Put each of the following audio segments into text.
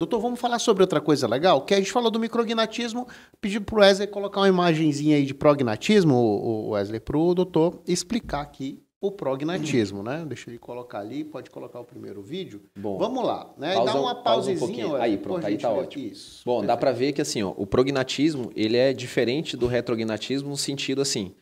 Doutor, vamos falar sobre outra coisa legal? Que a gente falou do micrognatismo, pedi pro Wesley colocar uma imagenzinha aí de prognatismo, o Wesley, pro doutor explicar aqui o prognatismo, né? Deixa ele colocar ali, pode colocar o primeiro vídeo. Bom, vamos lá, né? pausa, Dá uma pausezinha, pausa um pouquinho. Wesley, Aí, pronto, aí tá ótimo. Isso, Bom, perfeito. dá para ver que assim, ó, o prognatismo, ele é diferente do retrognatismo no sentido assim,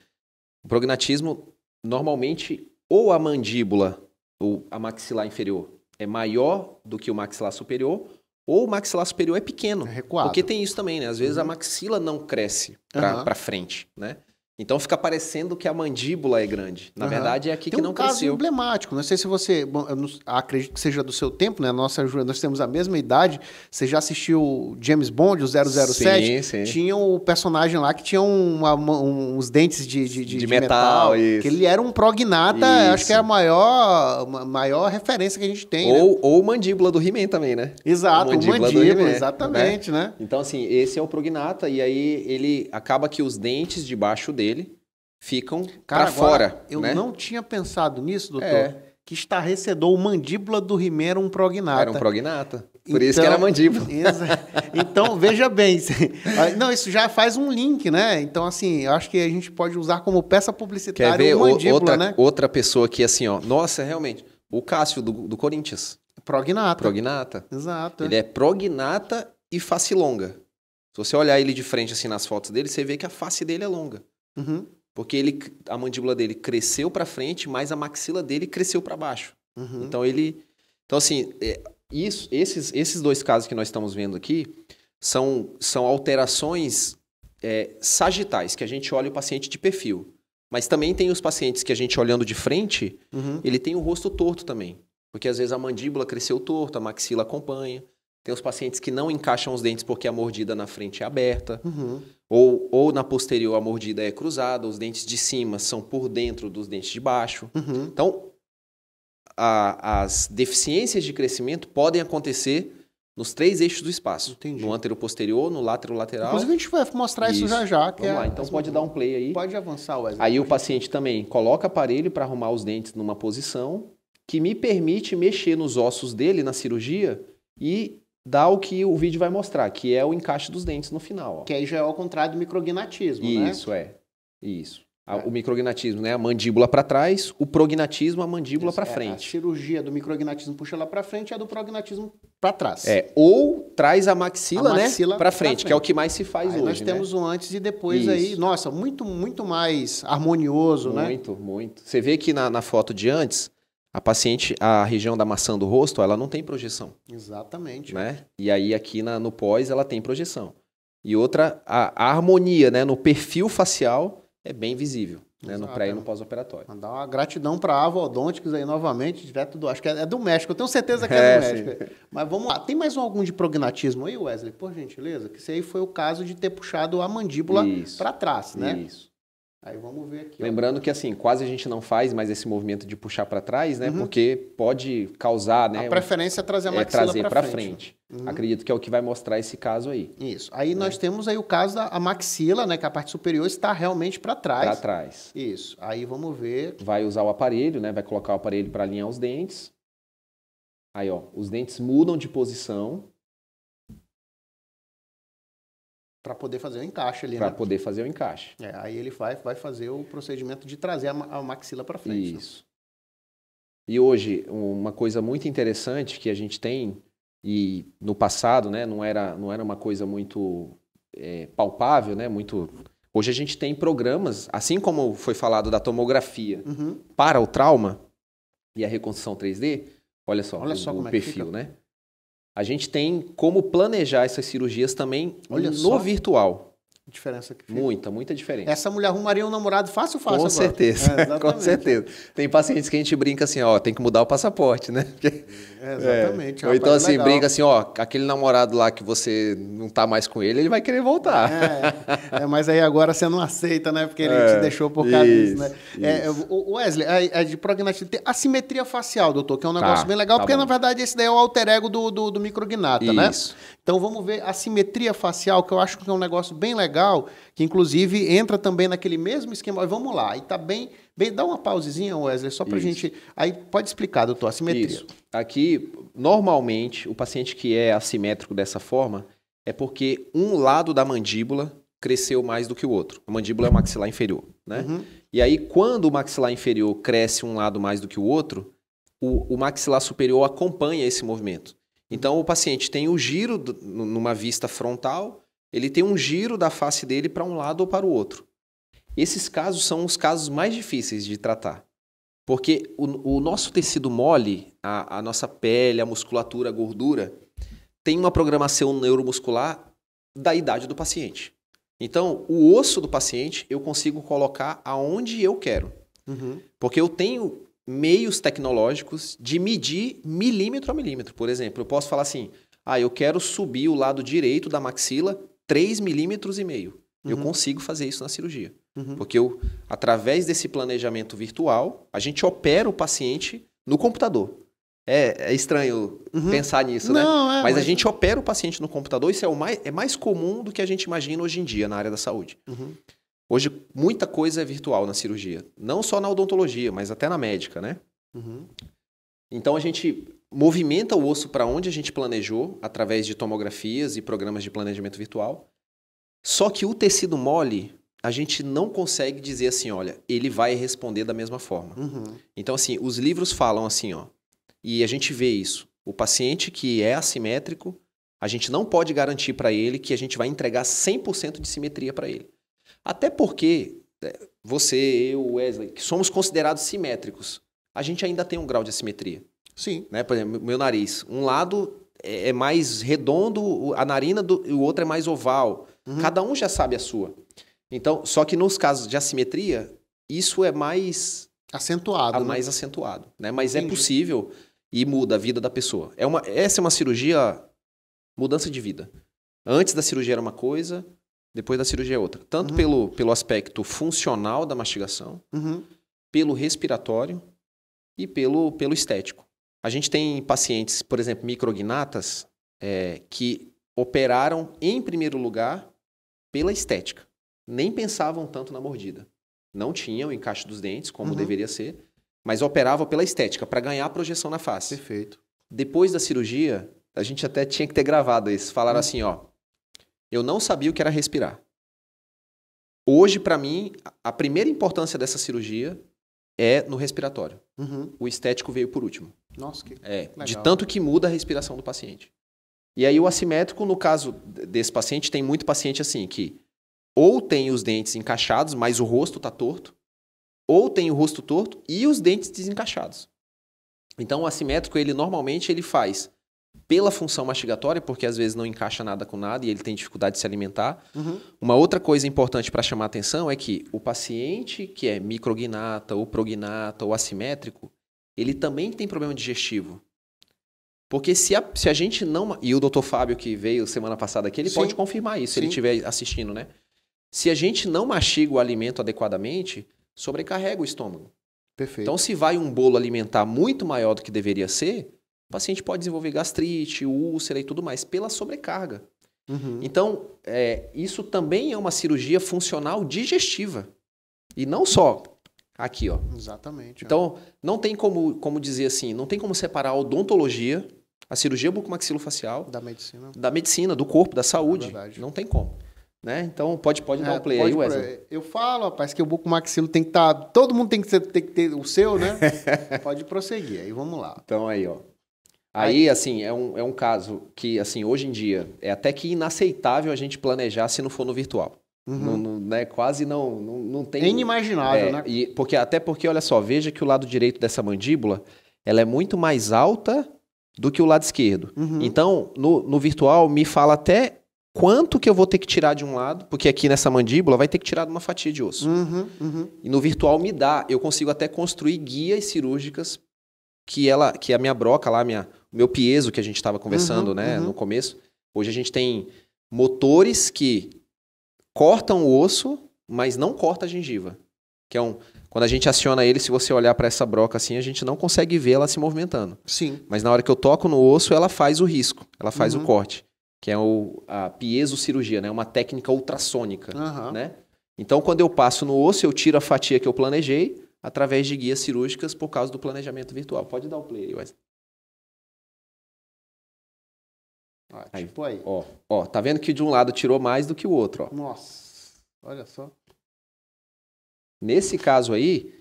o prognatismo, normalmente, ou a mandíbula, ou a maxilar inferior, é maior do que o maxilar superior, ou o maxilar superior é pequeno. É recuado. Porque tem isso também, né? Às vezes a maxila não cresce para frente, né? Então fica parecendo que a mandíbula é grande. Na verdade, é aqui tem que não cresceu. Tem um caso emblemático. Não sei se você... Bom, eu não, acredito que seja do seu tempo, né? Nós temos a mesma idade. Você já assistiu James Bond, o 007? Sim, sim. Tinha o personagem lá que tinha uns dentes de metal. Isso. Que ele era um prognata. Isso. Acho que é a maior referência que a gente tem. Ou mandíbula do He-Man também, né? Exato, o mandíbula, exatamente, né? Então, assim, esse é o prognata. E aí ele acaba que os dentes debaixo dele ficam para fora. Eu né? não tinha pensado nisso, doutor. Que estarrecedor, o mandíbula do He-Man era um prognata. Era um prognata. Por isso que era mandíbula. Então, veja bem. Não, isso já faz um link, né? Então, assim, eu acho que a gente pode usar como peça publicitária. Quer ver o mandíbula, né? outra pessoa aqui, assim, ó. Nossa, realmente. O Cássio, do Corinthians. Prognata. Exato. Ele é prognata e face longa. Se você olhar ele de frente, assim, nas fotos dele, você vê que a face dele é longa. Uhum. Porque a mandíbula dele cresceu para frente, mas a maxila dele cresceu para baixo. Uhum. Então, assim, esses dois casos que nós estamos vendo aqui são alterações sagitais, que a gente olha o paciente de perfil. Mas também tem os pacientes que a gente olhando de frente, ele tem o rosto torto também. Porque às vezes a mandíbula cresceu torto, a maxila acompanha. Tem os pacientes que não encaixam os dentes porque a mordida na frente é aberta. Ou na posterior a mordida é cruzada, os dentes de cima são por dentro dos dentes de baixo. Então, as deficiências de crescimento podem acontecer nos 3 eixos do espaço. Entendi. No antero-posterior, no látero-lateral. Inclusive, a gente vai mostrar isso já. Vamos lá, então pode dar um play aí. Pode avançar, Wesley. Aí o paciente também coloca aparelho para arrumar os dentes numa posição que me permite mexer nos ossos dele na cirurgia e dá o que o vídeo vai mostrar, que é o encaixe dos dentes no final. Ó. Que aí já é ao contrário do micrognatismo, Isso, né? Isso. O micrognatismo, né? A mandíbula para trás, o prognatismo, a mandíbula para frente. A cirurgia do micrognatismo puxa lá para frente e a do prognatismo para trás. Ou traz a maxila, né? Para frente, que é o que mais se faz aí hoje, nós temos o antes e depois. Isso. Aí. Nossa, muito, muito mais harmonioso, né? Muito, muito. Você vê que na foto de antes, a paciente, a região da maçã do rosto, ela não tem projeção. Exatamente. Né? E aí aqui no pós ela tem projeção. E outra, a harmonia, né, no perfil facial é bem visível, né, no pré e no pós-operatório. Mandar uma gratidão para a Avodontics aí novamente, direto acho que é do México, eu tenho certeza que é do México. Sim. Mas vamos lá, tem mais algum de prognatismo aí, Wesley, por gentileza? Que esse aí foi o caso de ter puxado a mandíbula para trás, né? Isso. Aí vamos ver aqui. Lembrando que assim, quase a gente não faz mais esse movimento de puxar para trás, né? Porque pode causar, né? A preferência é trazer a maxila para frente. Acredito que é o que vai mostrar esse caso aí. Isso. Aí nós temos aí o caso da maxila, né? Que a parte superior está realmente para trás. Para trás. Isso. Aí vamos ver. Vai usar o aparelho, né? Vai colocar o aparelho para alinhar os dentes. Aí, ó, os dentes mudam de posição. Para poder fazer o encaixe ali, Para poder fazer o encaixe. Aí ele vai fazer o procedimento de trazer a maxila para frente. Isso. Né? E hoje, uma coisa muito interessante que a gente tem, e no passado, né, não era uma coisa muito palpável, né, muito... Hoje a gente tem programas, assim como foi falado da tomografia para o trauma e a reconstrução 3D, olha só o perfil, né? A gente tem como planejar essas cirurgias também no virtual. Diferença que fica. Muita diferença. Essa mulher arrumaria um namorado fácil com agora. Certeza, com certeza. Tem pacientes que a gente brinca assim, ó, tem que mudar o passaporte, né? Exatamente. Ou então assim, brinca assim, ó, aquele namorado lá que você não tá mais com ele vai querer voltar. Mas aí agora você não aceita, né? Porque ele te deixou por causa disso, né? Wesley, de prognatismo, tem assimetria facial, doutor, que é um negócio bem legal, porque na verdade esse daí é o alter ego do micrognata, né? Então vamos ver a simetria facial, que eu acho que é um negócio bem legal, que inclusive entra também naquele mesmo esquema. Vamos lá, e tá bem, dá uma pausezinha, Wesley, só pra gente... Aí pode explicar, doutor, a simetria. Isso. Aqui, normalmente, o paciente que é assimétrico dessa forma é porque um lado da mandíbula cresceu mais do que o outro. A mandíbula é o maxilar inferior, né? Uhum. E aí, quando o maxilar inferior cresce um lado mais do que o outro, o maxilar superior acompanha esse movimento. Então, o paciente tem o giro numa vista frontal, ele tem um giro da face dele para um lado ou para o outro. Esses casos são os casos mais difíceis de tratar. Porque o nosso tecido mole, a nossa pele, a musculatura, a gordura, tem uma programação neuromuscular da idade do paciente. Então, o osso do paciente eu consigo colocar aonde eu quero. Uhum. Porque eu tenho meios tecnológicos de medir milímetro a milímetro. Por exemplo, eu posso falar assim, eu quero subir o lado direito da maxila 3,5 milímetros. Eu consigo fazer isso na cirurgia. Uhum. Porque através desse planejamento virtual, a gente opera o paciente no computador. É estranho pensar nisso, né? Mas a gente opera o paciente no computador, isso é mais comum do que a gente imagina hoje em dia na área da saúde. Uhum. Hoje, muita coisa é virtual na cirurgia. Não só na odontologia, mas até na médica, né? Uhum. Então, a gente movimenta o osso para onde a gente planejou, através de tomografias e programas de planejamento virtual. Só que o tecido mole, a gente não consegue dizer assim, olha, ele vai responder da mesma forma. Uhum. Então, assim, os livros falam assim, ó, e a gente vê isso. O paciente que é assimétrico, a gente não pode garantir para ele que a gente vai entregar 100% de simetria para ele. Até porque você, eu, Wesley, que somos considerados simétricos, a gente ainda tem um grau de assimetria. Sim. Né? Por exemplo, meu nariz. Um lado é mais redondo, a narina, e o outro é mais oval. Uhum. Cada um já sabe a sua. Então, só que nos casos de assimetria, isso é mais... acentuado. Mais acentuado. Né? Mas entendi. É possível e muda a vida da pessoa. Essa é uma cirurgia, mudança de vida. Antes da cirurgia era uma coisa, depois da cirurgia é outra. Tanto pelo aspecto funcional da mastigação, pelo respiratório e pelo estético. A gente tem pacientes, por exemplo, micrognatas, que operaram em primeiro lugar pela estética. Nem pensavam tanto na mordida. Não tinham o encaixe dos dentes, como deveria ser, mas operavam pela estética, para ganhar a projeção na face. Perfeito. Depois da cirurgia, a gente até tinha que ter gravado isso. Falaram assim, ó, eu não sabia o que era respirar. Hoje, para mim, a primeira importância dessa cirurgia é no respiratório. O estético veio por último. Nossa, que legal. De tanto que muda a respiração do paciente. E aí o assimétrico, no caso desse paciente, tem muito paciente assim, que ou tem os dentes encaixados, mas o rosto está torto, ou tem o rosto torto e os dentes desencaixados. Então, o assimétrico, normalmente ele faz pela função mastigatória, porque às vezes não encaixa nada com nada e ele tem dificuldade de se alimentar. Uma outra coisa importante para chamar a atenção é que o paciente que é micrognata ou prognata ou assimétrico, ele também tem problema digestivo. Porque se a gente não... E o Dr. Fábio, que veio semana passada aqui, ele pode confirmar isso, se ele estiver assistindo, né? Se a gente não mastiga o alimento adequadamente, sobrecarrega o estômago. Perfeito. Então, se vai um bolo alimentar muito maior do que deveria ser, o paciente pode desenvolver gastrite, úlcera e tudo mais, pela sobrecarga. Então, isso também é uma cirurgia funcional digestiva. E não só aqui, ó. Exatamente. Então, não tem como dizer assim, não tem como separar a odontologia, a cirurgia bucomaxilofacial... Da medicina, do corpo, da saúde. Não tem como. Né? Então, pode dar um play aí, Wesley. Eu falo, rapaz, que o bucomaxilo tem que estar... Todo mundo tem que ter o seu, né? Pode prosseguir, aí vamos lá. Então, aí, ó. Aí, assim, é um caso que, assim, hoje em dia, é até que inaceitável a gente planejar se não for no virtual. Né? Quase não tem... É inimaginável, né? Até porque, olha só, veja que o lado direito dessa mandíbula, ela é muito mais alta do que o lado esquerdo. Então, no virtual, me fala até... quanto que eu vou ter que tirar de um lado, porque aqui nessa mandíbula vai ter que tirar de uma fatia de osso. E no virtual eu consigo até construir guias cirúrgicas que a minha broca lá, o meu piezo que a gente estava conversando no começo, hoje a gente tem motores que cortam o osso, mas não corta a gengiva. Que quando a gente aciona ele, se você olhar para essa broca assim, a gente não consegue ver ela se movimentando. Sim. Mas na hora que eu toco no osso, ela faz o risco, ela faz o corte. Que é a piezocirurgia, né? Uma técnica ultrassônica, né? Então, quando eu passo no osso, eu tiro a fatia que eu planejei através de guias cirúrgicas por causa do planejamento virtual. Pode dar o play aí, Wesley. Tipo aí. Ó, tá vendo que de um lado tirou mais do que o outro, ó. Nossa, olha só. Nesse caso aí,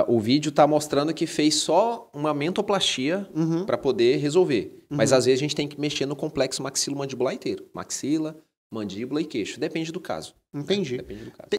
o vídeo tá mostrando que fez só uma mentoplastia para poder resolver. Mas às vezes a gente tem que mexer no complexo maxilomandibular inteiro. Maxila, mandíbula e queixo. Depende do caso. Entendi. Depende do caso.